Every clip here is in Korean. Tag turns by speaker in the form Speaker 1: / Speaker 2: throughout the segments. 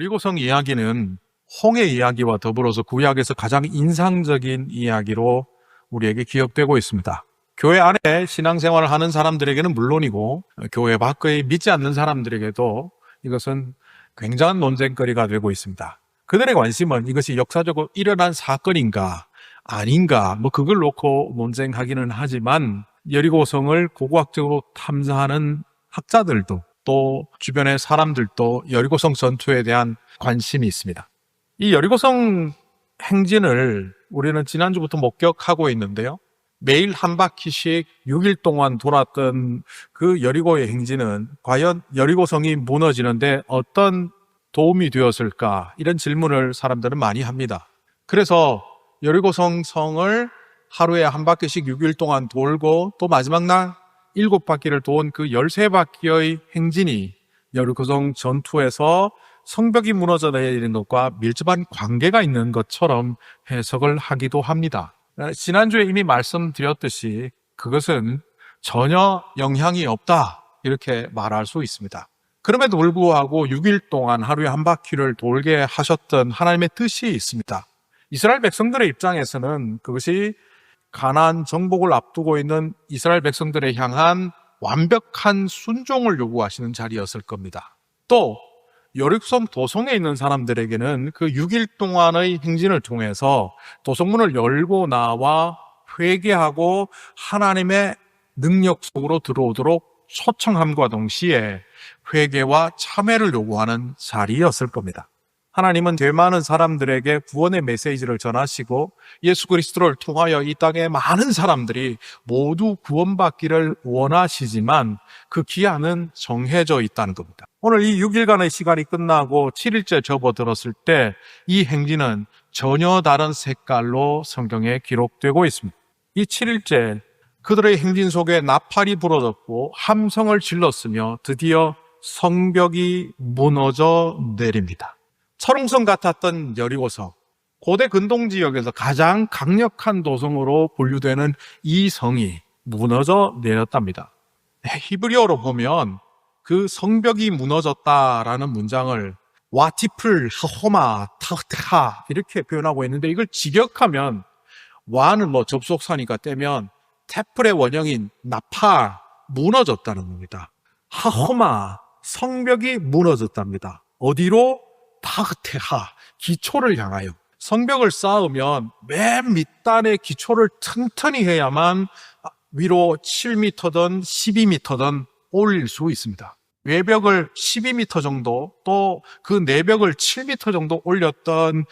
Speaker 1: 여리고성 이야기는 홍해 이야기와 더불어서 구약에서 가장 인상적인 이야기로 우리에게 기억되고 있습니다. 교회 안에 신앙생활을 하는 사람들에게는 물론이고 교회 밖의 믿지 않는 사람들에게도 이것은 굉장한 논쟁거리가 되고 있습니다. 그들의 관심은 이것이 역사적으로 일어난 사건인가 아닌가 그걸 놓고 논쟁하기는 하지만 여리고성을 고고학적으로 탐사하는 학자들도 또 주변의 사람들도 여리고성 전투에 대한 관심이 있습니다. 이 여리고성 행진을 우리는 지난주부터 목격하고 있는데요. 매일 한 바퀴씩 6일 동안 돌았던 그 여리고의 행진은 과연 여리고성이 무너지는데 어떤 도움이 되었을까? 이런 질문을 사람들은 많이 합니다. 그래서 여리고성 성을 하루에 한 바퀴씩 6일 동안 돌고 또 마지막 날 7바퀴를 도운 그 13바퀴의 행진이 여리고성 전투에서 성벽이 무너져 내리는 것과 밀접한 관계가 있는 것처럼 해석을 하기도 합니다. 지난주에 이미 말씀드렸듯이 그것은 전혀 영향이 없다 이렇게 말할 수 있습니다. 그럼에도 불구하고 6일 동안 하루에 한 바퀴를 돌게 하셨던 하나님의 뜻이 있습니다. 이스라엘 백성들의 입장에서는 그것이 가나안 정복을 앞두고 있는 이스라엘 백성들에 향한 완벽한 순종을 요구하시는 자리였을 겁니다. 또 여리고성 도성에 있는 사람들에게는 그 6일 동안의 행진을 통해서 도성문을 열고 나와 회개하고 하나님의 능력 속으로 들어오도록 초청함과 동시에 회개와 참회를 요구하는 자리였을 겁니다. 하나님은 죄 많은 사람들에게 구원의 메시지를 전하시고 예수 그리스도를 통하여 이 땅의 많은 사람들이 모두 구원받기를 원하시지만 그 기한은 정해져 있다는 겁니다. 오늘 이 6일간의 시간이 끝나고 7일째 접어들었을 때 이 행진은 전혀 다른 색깔로 성경에 기록되고 있습니다. 이 7일째 그들의 행진 속에 나팔이 부러졌고 함성을 질렀으며 드디어 성벽이 무너져 내립니다. 철옹성 같았던 여리고성, 고대 근동 지역에서 가장 강력한 도성으로 분류되는 이 성이 무너져 내렸답니다. 히브리어로 보면 그 성벽이 무너졌다라는 문장을 와티플, 하호마, 타흐테하 이렇게 표현하고 있는데 이걸 직역하면 와는 접속사니까 떼면 테플의 원형인 나팔, 무너졌다는 겁니다. 하호마, 성벽이 무너졌답니다. 어디로? 타흐테하, 기초를 향하여. 성벽을 쌓으면 맨 밑단의 기초를 튼튼히 해야만 위로 7m든 12m든 올릴 수 있습니다. 외벽을 12m 정도 또 그 내벽을 7m 정도 올렸던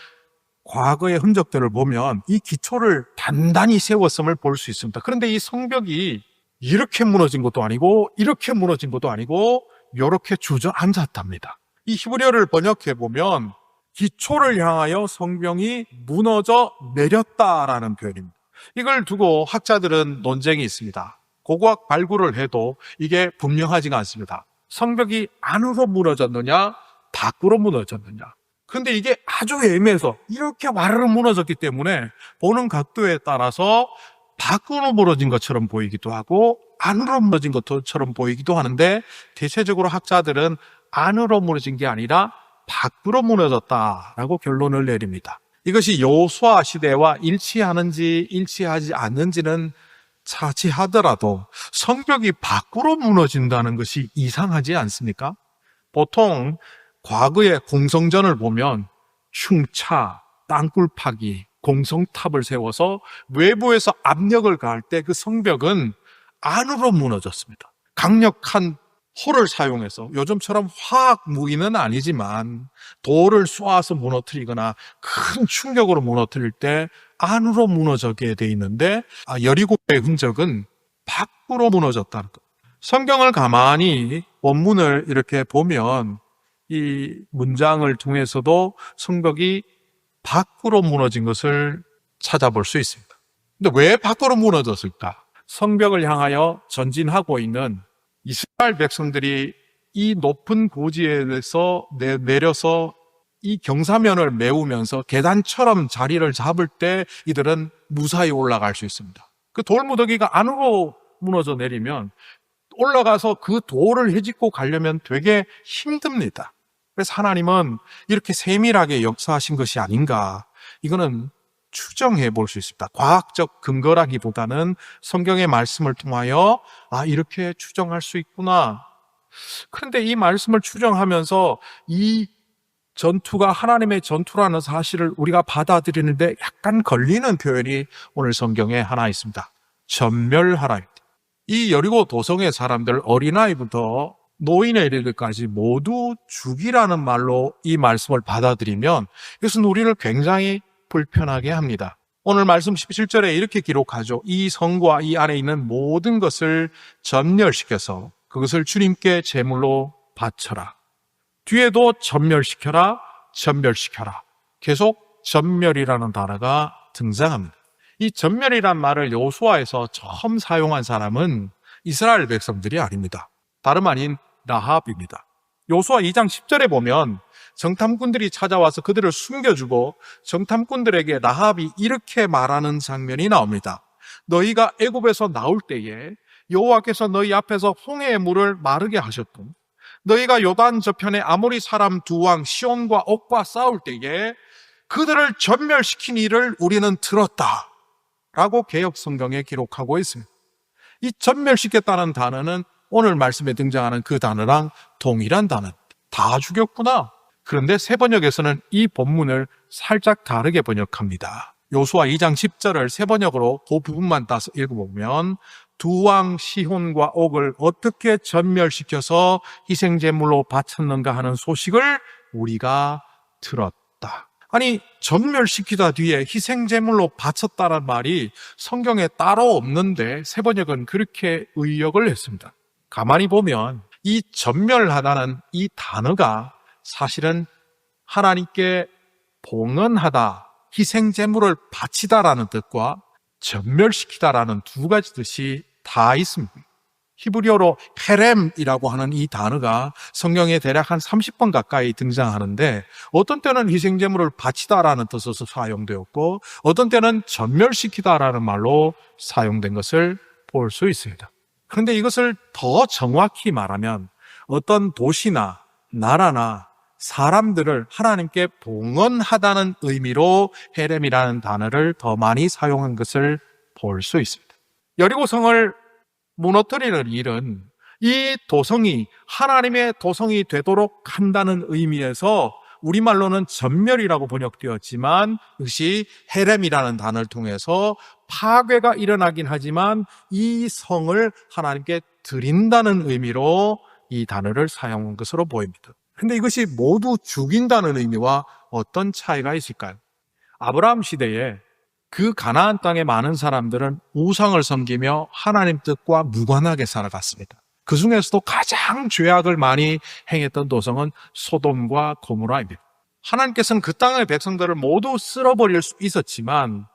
Speaker 1: 과거의 흔적들을 보면 이 기초를 단단히 세웠음을 볼 수 있습니다. 그런데 이 성벽이 이렇게 무너진 것도 아니고 이렇게 무너진 것도 아니고 이렇게 주저앉았답니다. 이 히브리어를 번역해 보면 기초를 향하여 성벽이 무너져 내렸다라는 표현입니다. 이걸 두고 학자들은 논쟁이 있습니다. 고고학 발굴을 해도 이게 분명하지가 않습니다. 성벽이 안으로 무너졌느냐 밖으로 무너졌느냐. 근데 이게 아주 애매해서 이렇게 와르르 무너졌기 때문에 보는 각도에 따라서 밖으로 무너진 것처럼 보이기도 하고 안으로 무너진 것처럼 보이기도 하는데 대체적으로 학자들은 안으로 무너진 게 아니라 밖으로 무너졌다라고 결론을 내립니다. 이것이 여호수아 시대와 일치하는지 일치하지 않는지는 차치하더라도 성벽이 밖으로 무너진다는 것이 이상하지 않습니까? 보통 과거의 공성전을 보면 흉차, 땅굴 파기, 공성탑을 세워서 외부에서 압력을 가할 때 그 성벽은 안으로 무너졌습니다. 강력한 호를 사용해서 요즘처럼 화학 무기는 아니지만 돌을 쏘아서 무너뜨리거나 큰 충격으로 무너뜨릴 때 안으로 무너지게 돼 있는데 여리고의 흔적은 밖으로 무너졌다는 것. 성경을 가만히 원문을 이렇게 보면 이 문장을 통해서도 성벽이 밖으로 무너진 것을 찾아볼 수 있습니다. 근데 왜 밖으로 무너졌을까? 성벽을 향하여 전진하고 있는 이스라엘 백성들이 이 높은 고지에서 내려서 이 경사면을 메우면서 계단처럼 자리를 잡을 때 이들은 무사히 올라갈 수 있습니다. 그 돌무더기가 안으로 무너져 내리면 올라가서 그 돌을 헤집고 가려면 되게 힘듭니다. 그래서 하나님은 이렇게 세밀하게 역사하신 것이 아닌가. 이거는 추정해 볼 수 있습니다. 과학적 근거라기보다는 성경의 말씀을 통하여 이렇게 추정할 수 있구나. 그런데 이 말씀을 추정하면서 이 전투가 하나님의 전투라는 사실을 우리가 받아들이는데 약간 걸리는 표현이 오늘 성경에 하나 있습니다. 전멸하라. 이 여리고 도성의 사람들, 어린아이부터 노인에 이르기까지 모두 죽이라는 말로 이 말씀을 받아들이면 이것은 우리를 굉장히 불편하게 합니다. 오늘 말씀 17절에 이렇게 기록하죠. 이 성과 이 안에 있는 모든 것을 전멸시켜서 그것을 주님께 제물로 바쳐라. 뒤에도 전멸시켜라, 전멸시켜라. 계속 전멸이라는 단어가 등장합니다. 이 전멸이란 말을 여호수아에서 처음 사용한 사람은 이스라엘 백성들이 아닙니다. 다름 아닌 라합입니다. 여호수아 2장 10절에 보면 정탐꾼들이 찾아와서 그들을 숨겨주고 정탐꾼들에게 라합이 이렇게 말하는 장면이 나옵니다. 너희가 애굽에서 나올 때에 여호와께서 너희 앞에서 홍해의 물을 마르게 하셨고 너희가 요단 저편에 아모리 사람 두 왕 시온과 옥과 싸울 때에 그들을 전멸시킨 일을 우리는 들었다 라고 개역 성경에 기록하고 있습니다. 이 전멸시켰다는 단어는 오늘 말씀에 등장하는 그 단어랑 동일한 단어. 다 죽였구나. 그런데 새 번역에서는 이 본문을 살짝 다르게 번역합니다. 여호수아 2장 10절을 새 번역으로 그 부분만 따서 읽어보면 두 왕 시혼과 옥을 어떻게 전멸시켜서 희생제물로 바쳤는가 하는 소식을 우리가 들었다. 아니, 전멸시키다 뒤에 희생제물로 바쳤다는 말이 성경에 따로 없는데 새 번역은 그렇게 의역을 했습니다. 가만히 보면 이 전멸하다는 이 단어가 사실은 하나님께 봉헌하다, 희생제물을 바치다라는 뜻과 전멸시키다라는 두 가지 뜻이 다 있습니다. 히브리어로 헤렘이라고 하는 이 단어가 성경에 대략 한 30번 가까이 등장하는데 어떤 때는 희생제물을 바치다라는 뜻으로 사용되었고 어떤 때는 전멸시키다라는 말로 사용된 것을 볼 수 있습니다. 그런데 이것을 더 정확히 말하면 어떤 도시나 나라나 사람들을 하나님께 봉헌하다는 의미로 헤렘이라는 단어를 더 많이 사용한 것을 볼 수 있습니다. 여리고성을 무너뜨리는 일은 이 도성이 하나님의 도성이 되도록 한다는 의미에서 우리말로는 전멸이라고 번역되었지만 이것이 헤렘이라는 단어를 통해서 파괴가 일어나긴 하지만 이 성을 하나님께 드린다는 의미로 이 단어를 사용한 것으로 보입니다. 그런데 이것이 모두 죽인다는 의미와 어떤 차이가 있을까요? 아브라함 시대에 그 가나안 땅의 많은 사람들은 우상을 섬기며 하나님 뜻과 무관하게 살아갔습니다. 그 중에서도 가장 죄악을 많이 행했던 도성은 소돔과 고모라입니다. 하나님께서는 그 땅의 백성들을 모두 쓸어버릴 수 있었지만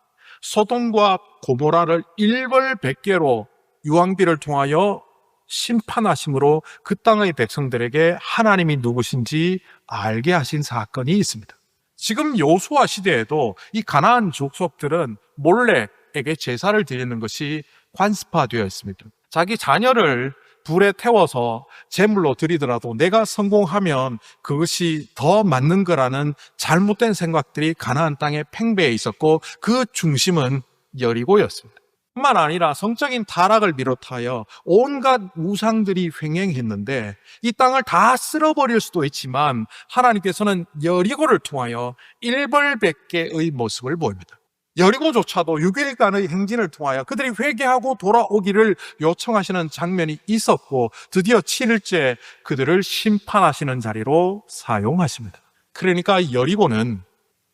Speaker 1: 소돔과 고모라를 일벌백계로 유황비를 통하여 심판하심으로 그 땅의 백성들에게 하나님이 누구신지 알게 하신 사건이 있습니다. 지금 여호수아 시대에도 이 가나안 족속들은 몰렉에게 제사를 드리는 것이 관습화되어 있습니다. 자기 자녀를 불에 태워서 제물로 드리더라도 내가 성공하면 그것이 더 맞는 거라는 잘못된 생각들이 가나안 땅에 팽배해 있었고 그 중심은 여리고였습니다. 뿐만 아니라 성적인 타락을 비롯하여 온갖 우상들이 횡행했는데 이 땅을 다 쓸어버릴 수도 있지만 하나님께서는 여리고를 통하여 일벌백계의 모습을 보입니다. 여리고조차도 6일간의 행진을 통하여 그들이 회개하고 돌아오기를 요청하시는 장면이 있었고 드디어 7일째 그들을 심판하시는 자리로 사용하십니다. 그러니까 여리고는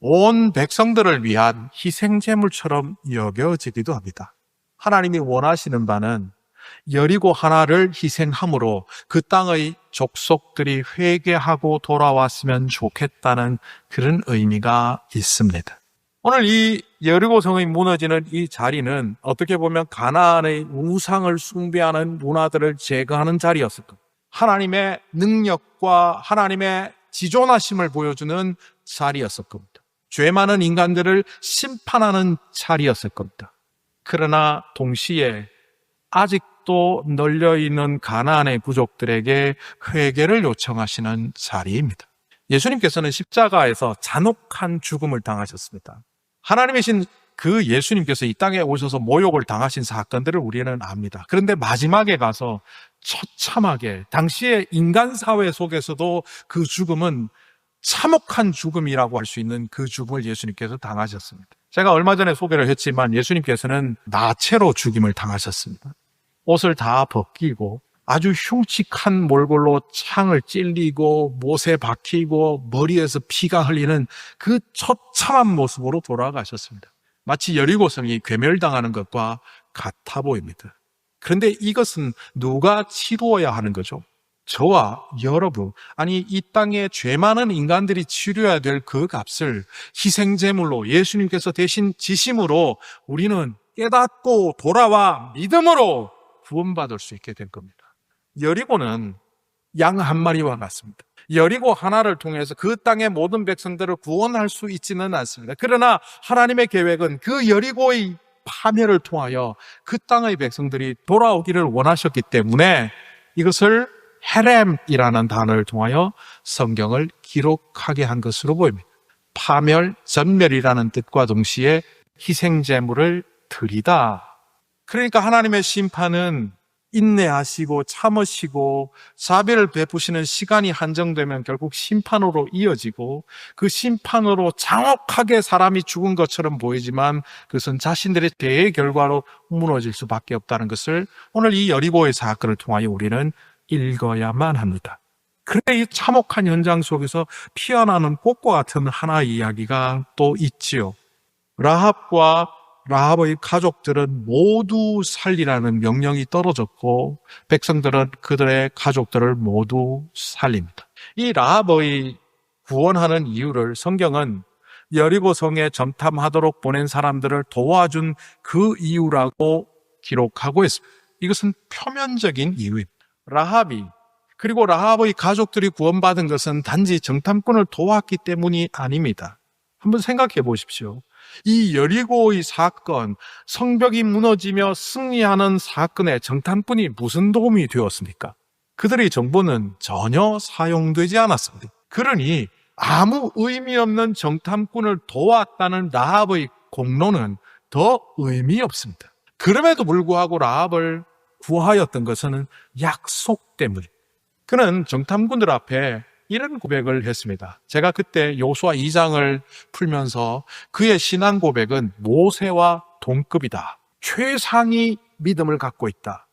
Speaker 1: 온 백성들을 위한 희생제물처럼 여겨지기도 합니다. 하나님이 원하시는 바는 여리고 하나를 희생함으로 그 땅의 족속들이 회개하고 돌아왔으면 좋겠다는 그런 의미가 있습니다. 오늘 이 여리고성이 무너지는 이 자리는 어떻게 보면 가나안의 우상을 숭배하는 문화들을 제거하는 자리였을 겁니다. 하나님의 능력과 하나님의 지존하심을 보여주는 자리였을 겁니다. 죄 많은 인간들을 심판하는 자리였을 겁니다. 그러나 동시에 아직도 널려있는 가나안의 부족들에게 회개를 요청하시는 자리입니다. 예수님께서는 십자가에서 잔혹한 죽음을 당하셨습니다. 하나님이신 그 예수님께서 이 땅에 오셔서 모욕을 당하신 사건들을 우리는 압니다. 그런데 마지막에 가서 처참하게 당시의 인간 사회 속에서도 그 죽음은 참혹한 죽음이라고 할 수 있는 그 죽음을 예수님께서 당하셨습니다. 제가 얼마 전에 소개를 했지만 예수님께서는 나체로 죽임을 당하셨습니다. 옷을 다 벗기고 아주 흉측한 몰골로 창을 찔리고 못에 박히고 머리에서 피가 흘리는 그 처참한 모습으로 돌아가셨습니다. 마치 여리고성이 괴멸당하는 것과 같아 보입니다. 그런데 이것은 누가 치루어야 하는 거죠? 저와 여러분, 아니 이 땅에 죄 많은 인간들이 치료해야 될 그 값을 희생제물로 예수님께서 대신 지심으로 우리는 깨닫고 돌아와 믿음으로 구원받을 수 있게 된 겁니다. 여리고는 양 한 마리와 같습니다. 여리고 하나를 통해서 그 땅의 모든 백성들을 구원할 수 있지는 않습니다. 그러나 하나님의 계획은 그 여리고의 파멸을 통하여 그 땅의 백성들이 돌아오기를 원하셨기 때문에 이것을 헤렘이라는 단어를 통하여 성경을 기록하게 한 것으로 보입니다. 파멸, 전멸이라는 뜻과 동시에 희생제물을 드리다. 그러니까 하나님의 심판은 인내하시고 참으시고 자비를 베푸시는 시간이 한정되면 결국 심판으로 이어지고 그 심판으로 장혹하게 사람이 죽은 것처럼 보이지만 그것은 자신들의 죄의 결과로 무너질 수밖에 없다는 것을 오늘 이 여리고의 사건을 통하여 우리는 읽어야만 합니다. 그런데 이 참혹한 현장 속에서 피어나는 꽃과 같은 하나의 이야기가 또 있지요. 라합과 라합의 가족들은 모두 살리라는 명령이 떨어졌고 백성들은 그들의 가족들을 모두 살립니다. 이 라합의 구원하는 이유를 성경은 여리고 성에 정탐하도록 보낸 사람들을 도와준 그 이유라고 기록하고 있습니다. 이것은 표면적인 이유입니다. 라합이 그리고 라합의 가족들이 구원받은 것은 단지 정탐꾼을 도왔기 때문이 아닙니다. 한번 생각해 보십시오. 이 여리고의 사건, 성벽이 무너지며 승리하는 사건에 정탐꾼이 무슨 도움이 되었습니까? 그들의 정보는 전혀 사용되지 않았습니다. 그러니 아무 의미 없는 정탐꾼을 도왔다는 라합의 공로는 더 의미 없습니다. 그럼에도 불구하고 라합을 구하였던 것은 약속 때문입니다. 그는 정탐꾼들 앞에 이런 고백을 했습니다. 제가 그때 요수아 2장을 풀면서 그의 신앙 고백은 모세와 동급이다. 최상의 믿음을 갖고 있다.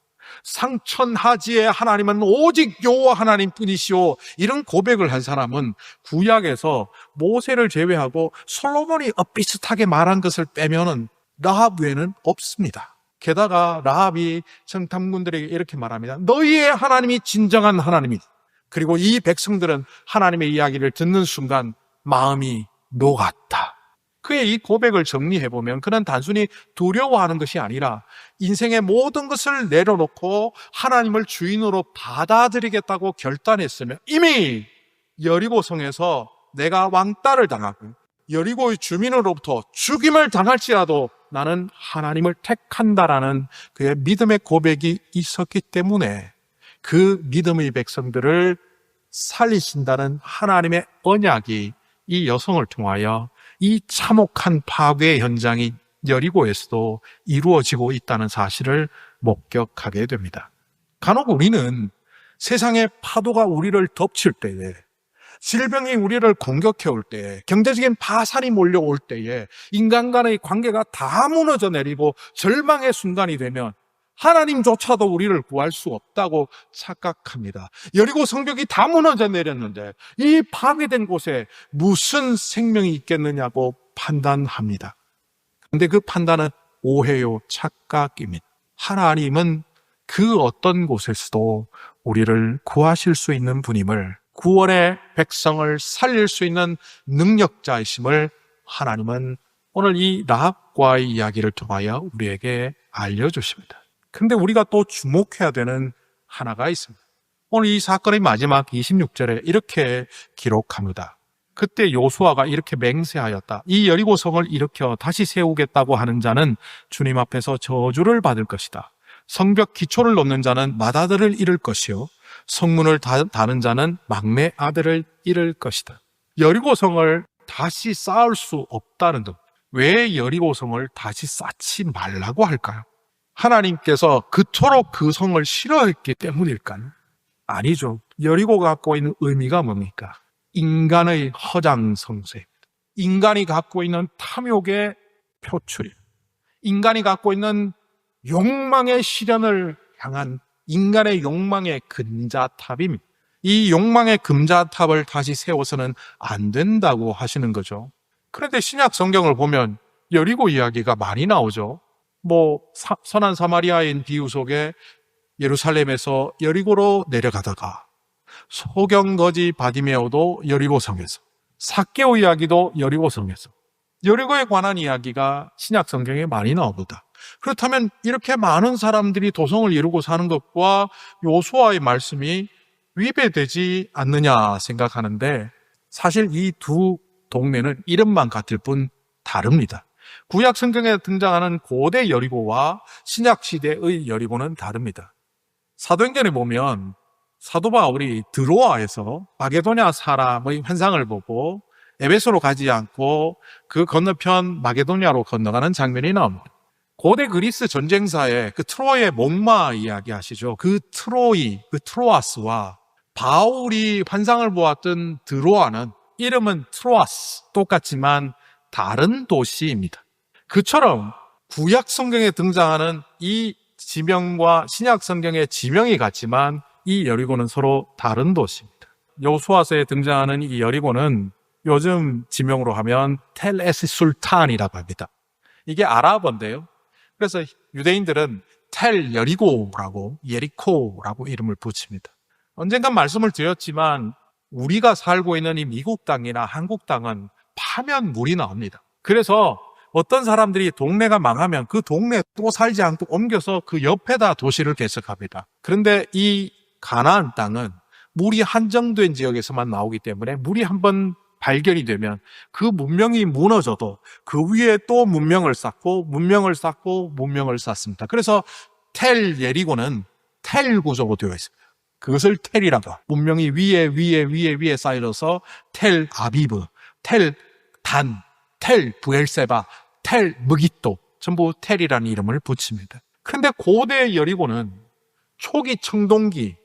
Speaker 1: 상천하지의 하나님은 오직 여호와 하나님뿐이시오. 이런 고백을 한 사람은 구약에서 모세를 제외하고 솔로몬이 비슷하게 말한 것을 빼면은 라합 외에는 없습니다. 게다가 라합이 정탐꾼들에게 이렇게 말합니다. 너희의 하나님이 진정한 하나님이다. 그리고 이 백성들은 하나님의 이야기를 듣는 순간 마음이 녹았다. 그의 이 고백을 정리해보면 그는 단순히 두려워하는 것이 아니라 인생의 모든 것을 내려놓고 하나님을 주인으로 받아들이겠다고 결단했으며 이미 여리고성에서 내가 왕따를 당하고 여리고의 주민으로부터 죽임을 당할지라도 나는 하나님을 택한다라는 그의 믿음의 고백이 있었기 때문에 그 믿음의 백성들을 살리신다는 하나님의 언약이 이 여성을 통하여 이 참혹한 파괴의 현장이 여리고에서도 이루어지고 있다는 사실을 목격하게 됩니다. 간혹 우리는 세상의 파도가 우리를 덮칠 때에, 질병이 우리를 공격해 올 때에, 경제적인 파산이 몰려올 때에, 인간 간의 관계가 다 무너져 내리고 절망의 순간이 되면 하나님조차도 우리를 구할 수 없다고 착각합니다. 여리고 성벽이 다 무너져 내렸는데 이 파괴된 곳에 무슨 생명이 있겠느냐고 판단합니다. 그런데 그 판단은 오해요, 착각입니다. 하나님은 그 어떤 곳에서도 우리를 구하실 수 있는 분임을, 구원의 백성을 살릴 수 있는 능력자이심을 하나님은 오늘 이 라합과의 이야기를 통하여 우리에게 알려주십니다. 근데 우리가 또 주목해야 되는 하나가 있습니다. 오늘 이 사건의 마지막 26절에 이렇게 기록합니다. 그때 요수아가 이렇게 맹세하였다. 이 여리고성을 일으켜 다시 세우겠다고 하는 자는 주님 앞에서 저주를 받을 것이다. 성벽 기초를 놓는 자는 맏아들을 잃을 것이요 성문을 다는 자는 막내 아들을 잃을 것이다. 여리고성을 다시 쌓을 수 없다는 것. 왜 여리고성을 다시 쌓지 말라고 할까요? 하나님께서 그토록 그 성을 싫어했기 때문일까요? 아니죠. 여리고가 갖고 있는 의미가 뭡니까? 인간의 허장성세입니다. 인간이 갖고 있는 탐욕의 표출입니다. 인간이 갖고 있는 욕망의 실현을 향한 인간의 욕망의 금자탑입니다. 이 욕망의 금자탑을 다시 세워서는 안 된다고 하시는 거죠. 그런데 신약 성경을 보면 여리고 이야기가 많이 나오죠. 선한 사마리아인 비유 속에 예루살렘에서 여리고로 내려가다가 소경거지 바디메오도 여리고성에서, 삭개오 이야기도 여리고성에서, 여리고에 관한 이야기가 신약 성경에 많이 나옵니다. 그렇다면 이렇게 많은 사람들이 도성을 이루고 사는 것과 요수아의 말씀이 위배되지 않느냐 생각하는데, 사실 이 두 동네는 이름만 같을 뿐 다릅니다. 구약 성경에 등장하는 고대 여리고와 신약 시대의 여리고는 다릅니다. 사도행전에 보면 사도 바울이 드로아에서 마게도냐 사람의 환상을 보고 에베소로 가지 않고 그 건너편 마게도냐로 건너가는 장면이 나옵니다. 고대 그리스 전쟁사에 그 트로이의 목마 이야기 아시죠? 그 트로아스와 바울이 환상을 보았던 드로아는 이름은 트로아스, 똑같지만 다른 도시입니다. 그처럼 구약 성경에 등장하는 이 지명과 신약 성경의 지명이 같지만 이 여리고는 서로 다른 도시입니다. 여호수아서에 등장하는 이 여리고는 요즘 지명으로 하면 텔 에스 술탄이라고 합니다. 이게 아랍어인데요. 그래서 유대인들은 텔 여리고라고, 예리코라고 이름을 붙입니다. 언젠간 말씀을 드렸지만 우리가 살고 있는 이 미국 땅이나 한국 땅은 파면 물이 나옵니다. 그래서 어떤 사람들이 동네가 망하면 그 동네에 또 살지 않고 옮겨서 그 옆에다 도시를 개척합니다. 그런데 이 가나안 땅은 물이 한정된 지역에서만 나오기 때문에 물이 한번 발견이 되면 그 문명이 무너져도 그 위에 또 문명을 쌓고 문명을 쌓고 문명을 쌓습니다. 그래서 텔 예리고는 텔 구조로 되어 있습니다. 그것을 텔이라고, 문명이 위에 쌓여서 텔 아비브, 텔 단, 텔 브엘세바, 텔 무기또, 전부 텔이라는 이름을 붙입니다. 그런데 고대 여리고는 초기 청동기,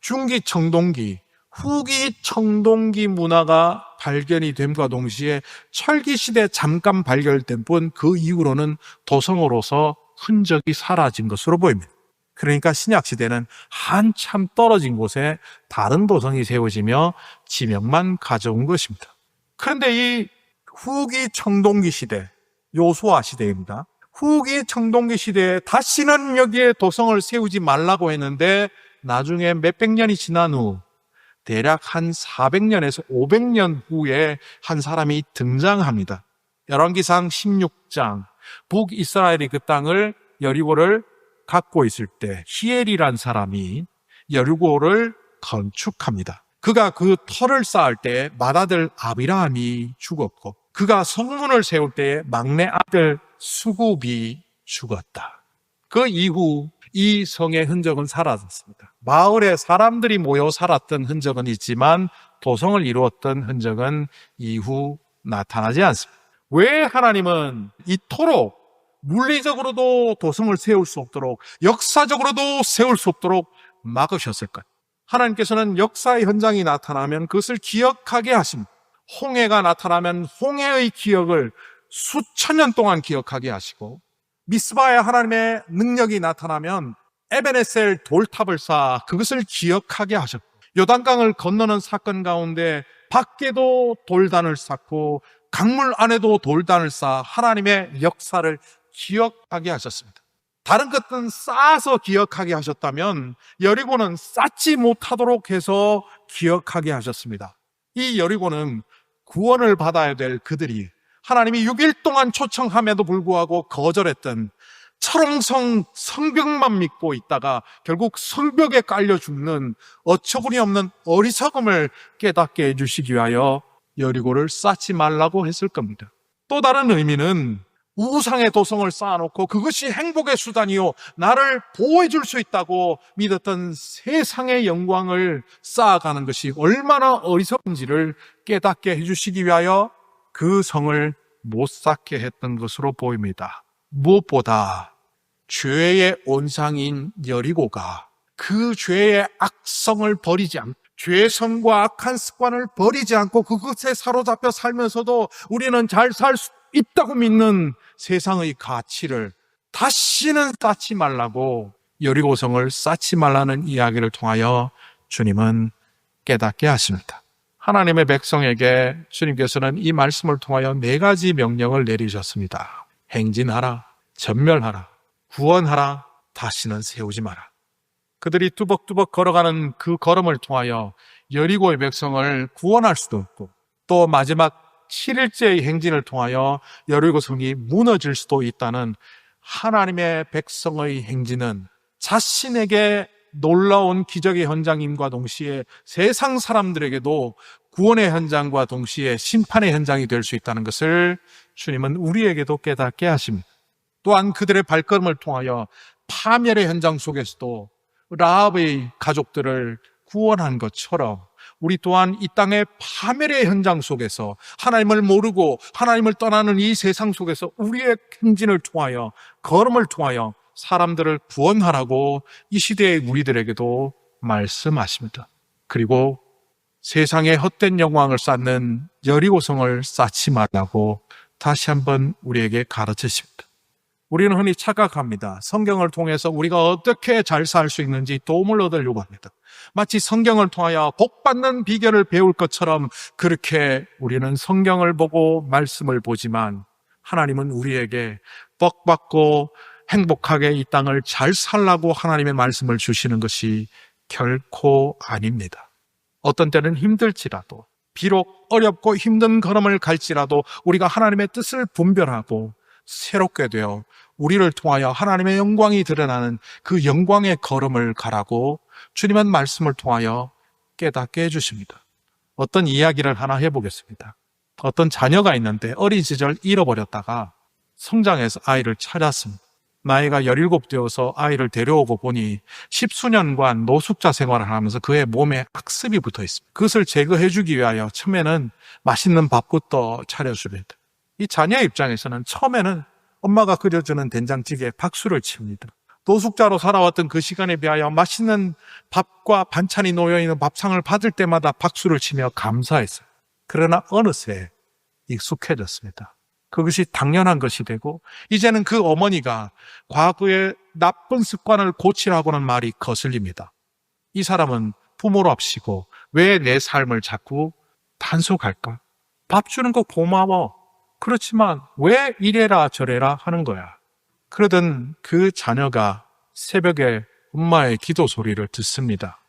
Speaker 1: 중기 청동기, 후기 청동기 문화가 발견이 됨과 동시에 철기 시대 잠깐 발견된 뿐 그 이후로는 도성으로서 흔적이 사라진 것으로 보입니다. 그러니까 신약 시대는 한참 떨어진 곳에 다른 도성이 세워지며 지명만 가져온 것입니다. 그런데 이 후기 청동기 시대, 요수아 시대입니다. 후기 청동기 시대에 다시는 여기에 도성을 세우지 말라고 했는데 나중에 몇백 년이 지난 후 대략 한 400년에서 500년 후에 한 사람이 등장합니다. 열왕기상 16장, 북이스라엘이 그 땅을 여리고를 갖고 있을 때 히엘이란 사람이 여리고를 건축합니다. 그가 그 터를 쌓을 때 맏아들 아비라함이 죽었고 그가 성문을 세울 때 막내 아들 수굽이 죽었다. 그 이후 이 성의 흔적은 사라졌습니다. 마을에 사람들이 모여 살았던 흔적은 있지만 도성을 이루었던 흔적은 이후 나타나지 않습니다. 왜 하나님은 이토록 물리적으로도 도성을 세울 수 없도록, 역사적으로도 세울 수 없도록 막으셨을까요? 하나님께서는 역사의 현장이 나타나면 그것을 기억하게 하십니다. 홍해가 나타나면 홍해의 기억을 수천 년 동안 기억하게 하시고, 미스바에 하나님의 능력이 나타나면 에베네셀 돌탑을 쌓아 그것을 기억하게 하셨고, 요단강을 건너는 사건 가운데 밖에도 돌단을 쌓고 강물 안에도 돌단을 쌓아 하나님의 역사를 기억하게 하셨습니다. 다른 것들은 쌓아서 기억하게 하셨다면 여리고는 쌓지 못하도록 해서 기억하게 하셨습니다. 이 여리고는 구원을 받아야 될 그들이 하나님이 6일 동안 초청함에도 불구하고 거절했던 철옹성 성벽만 믿고 있다가 결국 성벽에 깔려 죽는 어처구니 없는 어리석음을 깨닫게 해주시기 위하여 여리고를 쌓지 말라고 했을 겁니다. 또 다른 의미는 우상의 도성을 쌓아놓고 그것이 행복의 수단이요 나를 보호해 줄 수 있다고 믿었던 세상의 영광을 쌓아가는 것이 얼마나 어리석은지를 깨닫게 해주시기 위하여 그 성을 못 쌓게 했던 것으로 보입니다. 무엇보다 죄의 온상인 여리고가 그 죄의 악성을 버리지 않고 죄성과 악한 습관을 버리지 않고 그것에 사로잡혀 살면서도 우리는 잘 살 수 있다고 믿는 세상의 가치를 다시는 쌓지 말라고 여리고성을 쌓지 말라는 이야기를 통하여 주님은 깨닫게 하십니다. 하나님의 백성에게 주님께서는 이 말씀을 통하여 4가지 명령을 내리셨습니다. 행진하라, 전멸하라, 구원하라, 다시는 세우지 마라. 그들이 뚜벅뚜벅 걸어가는 그 걸음을 통하여 여리고의 백성을 구원할 수도 없고 또 마지막 7일째의 행진을 통하여 여리고성이 무너질 수도 있다는 하나님의 백성의 행진은 자신에게 놀라운 기적의 현장임과 동시에 세상 사람들에게도 구원의 현장과 동시에 심판의 현장이 될 수 있다는 것을 주님은 우리에게도 깨닫게 하십니다. 또한 그들의 발걸음을 통하여 파멸의 현장 속에서도 라합의 가족들을 구원한 것처럼 우리 또한 이 땅의 파멸의 현장 속에서 하나님을 모르고 하나님을 떠나는 이 세상 속에서 우리의 행진을 통하여 걸음을 통하여 사람들을 구원하라고 이 시대의 우리들에게도 말씀하십니다. 그리고 세상에 헛된 영광을 쌓는 여리고성을 쌓지 말라고 다시 한번 우리에게 가르치십니다. 우리는 흔히 착각합니다. 성경을 통해서 우리가 어떻게 잘 살 수 있는지 도움을 얻으려고 합니다. 마치 성경을 통하여 복받는 비결을 배울 것처럼 그렇게 우리는 성경을 보고 말씀을 보지만 하나님은 우리에게 복받고 행복하게 이 땅을 잘 살라고 하나님의 말씀을 주시는 것이 결코 아닙니다. 어떤 때는 힘들지라도 비록 어렵고 힘든 걸음을 갈지라도 우리가 하나님의 뜻을 분별하고 새롭게 되어 우리를 통하여 하나님의 영광이 드러나는 그 영광의 걸음을 가라고 주님은 말씀을 통하여 깨닫게 해주십니다. 어떤 이야기를 하나 해보겠습니다. 어떤 자녀가 있는데 어린 시절 잃어버렸다가 성장해서 아이를 찾았습니다. 나이가 17 되어서 아이를 데려오고 보니 10수년간 노숙자 생활을 하면서 그의 몸에 악습이 붙어 있습니다. 그것을 제거해주기 위하여 처음에는 맛있는 밥부터 차려줍니다. 이 자녀 입장에서는 처음에는 엄마가 끓여주는 된장찌개에 박수를 칩니다. 노숙자로 살아왔던 그 시간에 비하여 맛있는 밥과 반찬이 놓여있는 밥상을 받을 때마다 박수를 치며 감사했어요. 그러나 어느새 익숙해졌습니다. 그것이 당연한 것이 되고 이제는 그 어머니가 과거의 나쁜 습관을 고치라고는 말이 거슬립니다. 이 사람은 부모랍시고 왜 내 삶을 자꾸 단속할까? 밥 주는 거 고마워. 그렇지만 왜 이래라 저래라 하는 거야. 그러던 그 자녀가 새벽에 엄마의 기도 소리를 듣습니다.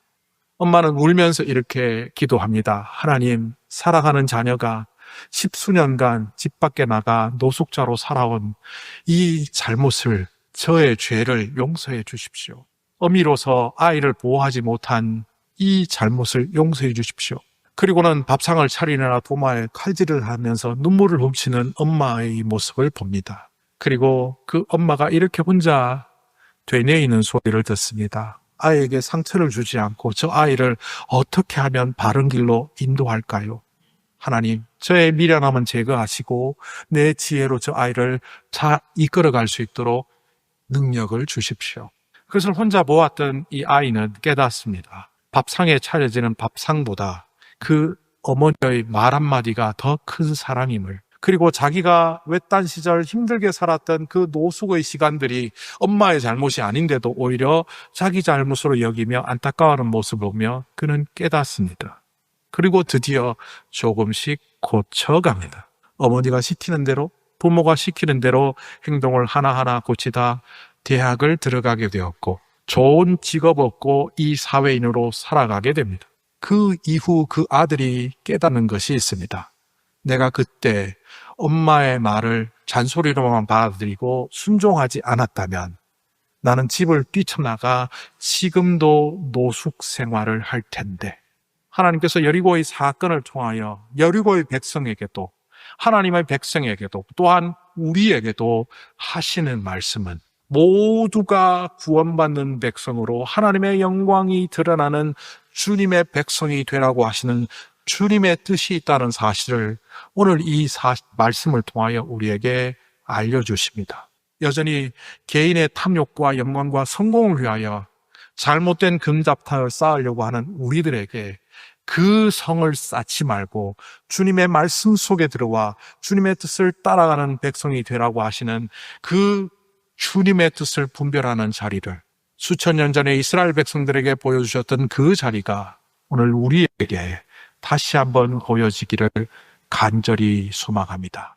Speaker 1: 엄마는 울면서 이렇게 기도합니다. 하나님, 사랑하는 자녀가 10수년간 집 밖에 나가 노숙자로 살아온 이 잘못을, 저의 죄를 용서해 주십시오. 어미로서 아이를 보호하지 못한 이 잘못을 용서해 주십시오. 그리고는 밥상을 차리느라 도마에 칼질을 하면서 눈물을 훔치는 엄마의 모습을 봅니다. 그리고 그 엄마가 이렇게 혼자 되뇌이는 소리를 듣습니다. 아이에게 상처를 주지 않고 저 아이를 어떻게 하면 바른 길로 인도할까요? 하나님, 저의 미련함은 제거하시고 내 지혜로 저 아이를 잘 이끌어갈 수 있도록 능력을 주십시오. 그것을 혼자 보았던 이 아이는 깨닫습니다. 밥상에 차려지는 밥상보다 그 어머니의 말 한마디가 더 큰 사랑임을, 그리고 자기가 외딴 시절 힘들게 살았던 그 노숙의 시간들이 엄마의 잘못이 아닌데도 오히려 자기 잘못으로 여기며 안타까워하는 모습을 보며 그는 깨닫습니다. 그리고 드디어 조금씩 고쳐갑니다. 어머니가 시키는 대로, 부모가 시키는 대로 행동을 하나하나 고치다 대학을 들어가게 되었고 좋은 직업 얻고 이 사회인으로 살아가게 됩니다. 그 이후 그 아들이 깨닫는 것이 있습니다. 내가 그때 엄마의 말을 잔소리로만 받아들이고 순종하지 않았다면 나는 집을 뛰쳐나가 지금도 노숙 생활을 할 텐데, 하나님께서 여리고의 사건을 통하여 여리고의 백성에게도 하나님의 백성에게도 또한 우리에게도 하시는 말씀은 모두가 구원받는 백성으로 하나님의 영광이 드러나는 주님의 백성이 되라고 하시는 주님의 뜻이 있다는 사실을 오늘 이 말씀을 통하여 우리에게 알려주십니다. 여전히 개인의 탐욕과 영광과 성공을 위하여 잘못된 금잡탕을 쌓으려고 하는 우리들에게 그 성을 쌓지 말고 주님의 말씀 속에 들어와 주님의 뜻을 따라가는 백성이 되라고 하시는 그 주님의 뜻을 분별하는 자리를 수천 년 전에 이스라엘 백성들에게 보여주셨던 그 자리가 오늘 우리에게 다시 한번 보여지기를 간절히 소망합니다.